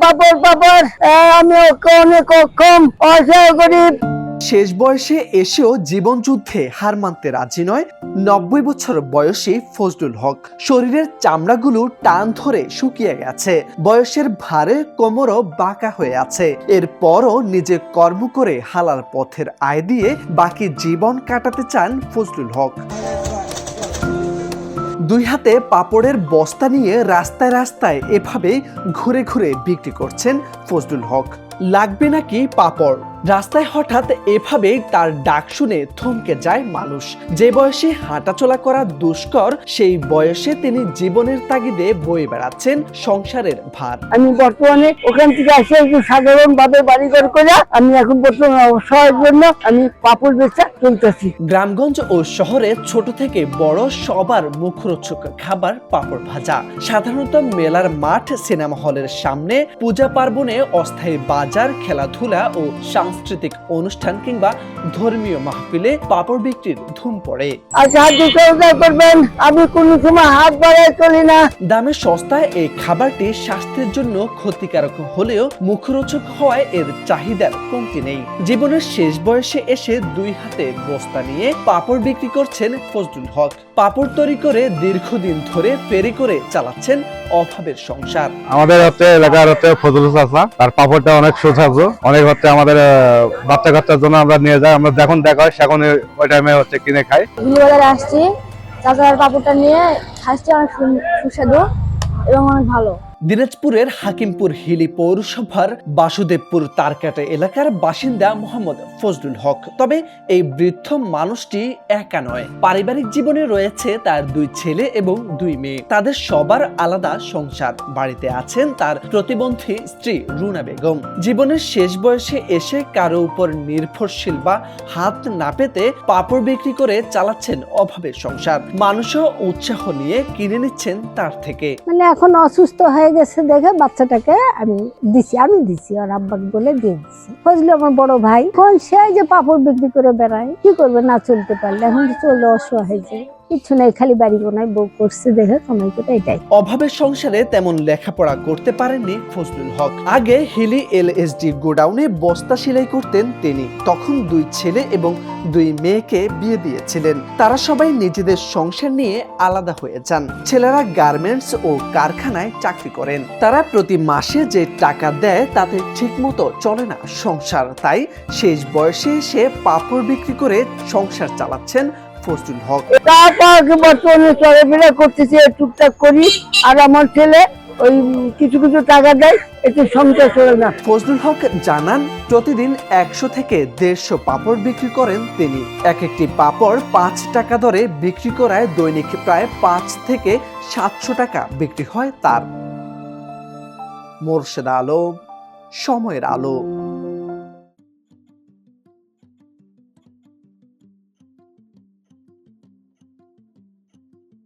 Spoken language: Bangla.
পাপড় পাপড়, আমি অনেক কম অসহায় গরিব। শেষ বয়সে এসেও জীবন যুদ্ধে হার মানতে রাজি নয় ৯০ বছর বয়সী ফজলুল হক। শরীরের চামড়াগুলো টান ধরে শুকিয়ে গেছে, বয়সের ভারে কোমরও বাঁকা হয়ে আছে। এরপরও নিজে কর্ম করে হালাল পথের আয় দিয়ে বাকি জীবন কাটাতে চান ফজলুল হক। দুই হাতে পাপড়ের বস্তা নিয়ে রাস্তায় রাস্তায় এভাবে ঘুরে ঘুরে বিক্রি করছেন ফজলুল হক। লাগবে নাকি পাপড়? রাস্তায় হঠাৎ এভাবে তার ডাক শুনে থমকে যায় মানুষ। যে বয়সে হাঁটাচলা করা দুষ্কর, সেই বয়সে তিনি জীবনের তাগিদে বয়ে বেড়াচ্ছেন সংসারের ভার। আমি বর্তমানে ওখান থেকে এসে একটু সাধারণ ভাবে বাড়িঘর করে আমি এখন বর্তমানে অসহায়ের জন্য আমি পাপড় বেচা চলতেছি। গ্রামগঞ্জ ও শহরে ছোট থেকে বড় সবার মুখরোচক খাবার পাপড় ভাজা। সাধারণত মেলার মাঠ, সিনেমা হলের সামনে, পূজা পার্বণে, অস্থায়ী বাজার, খেলাধুলা ও সাংস্কৃতিক অনুষ্ঠান কিংবা ধর্মীয় মাহফিলে পাপড় বিক্রির ধুম পড়ে। আর সাহায্য সহযোগিতা করবেন, আমি কোনো সময় হাত বাড়ায় চলি না। দামে সস্তায় এই খাবারটি স্বাস্থ্যের জন্য ক্ষতিকারক হলেও মুখরোচক হওয়ায় এর চাহিদার কমতি নেই। জীবনের শেষ বয়সে এসে দুই হাতে বস্তা নিয়ে পাপড় বিক্রি করছেন ফজলুল হক। পাপড় তৈরি করে দীর্ঘদিন ধরে ফেরি করে চালাচ্ছেন অভাবের সংসার। আমাদের এলাকার ফজলুল চাচা, তার পাপড়টা অনেক সুস্বাদু, অনেক আমাদের বাচ্চা কাচ্চার জন্য আমরা নিয়ে যাই। আমরা যখন দেখা হয় সেখন ওই টাইমে কিনে খাই। বাজারে আসছি, চাচার পাপড়টা নিয়ে খাচ্ছি, অনেক সুস্বাদু এবং অনেক ভালো। দিনাজপুরের হাকিমপুর হিলি পৌরসভার বাসুদেবপুর তারকাটা এলাকার বাসিন্দা মোহাম্মদ ফজলুল হক। তবে এই বৃদ্ধ মানুষটি একা নয়। পারিবারিক জীবনে রয়েছে তার দুই ছেলে এবং দুই মেয়ে। তাদের সবার আলাদা সংসার। বাড়িতে আছেন তার প্রতিবন্ধী স্ত্রী রুনা বেগম। জীবনের শেষ বয়সে এসে কারো উপর নির্ভরশীল বা হাত না পেতে পাপড় বিক্রি করে চালাচ্ছেন অভাবের সংসার। মানুষও উৎসাহ নিয়ে কিনে নিচ্ছেন তার থেকে। মানে এখন অসুস্থ হয়ে গেছে দেখে বাচ্চাটাকে আমি দিছি আর আব্বাকে বলে দিয়ে দিছি। ফজলু আমার বড় ভাই, এখন সে যে পাপড় বিক্রি করে বেড়ায়, কি করবে না চলতে পারলে, এখন তো চললে অসহায় যায়, কিছু নেই, খালি বাড়ি বোনায় বউ করছে দেখে কামাই করে এটাই। অভাবের সংসারে তেমন লেখাপড়া করতে পারেননি ফজলুল হক। আগে হিলি এলএসডি গোডাউনে বস্তা সেলাই করতেন তিনি। তখন দুই ছেলে এবং দুই মেয়েকে বিয়ে দিয়েছিলেন। তারা সবাই নিজেদের সংসার নিয়ে আলাদা হয়ে যান। ছেলেরা গার্মেন্টস ও কারখানায় চাকরি করেন। তারা প্রতি মাসে যে টাকা দেয় তাতে ঠিকমতো চলে না সংসার। তাই শেষ বয়সে এসে পাপড় বিক্রি করে সংসার চালাচ্ছেন ফজলুল হক। বর্তমানে চলাফেরা করতেছি, টুকটাক করি, আর আমার ছেলে ওই কিছু কিছু টাকা দেয়, এতে সংসার চলে না। ফজলুল হক জানান, প্রতিদিন ১০০ থেকে ১৫০ পাপড় বিক্রি করেন তিনি। এক একটি পাপড় ৫ টাকা দরে বিক্রি করায় দৈনিক প্রায় ৫ থেকে ৭০০ টাকা বিক্রি হয় তার। মোরশেদ আলম, সময়ের আলো।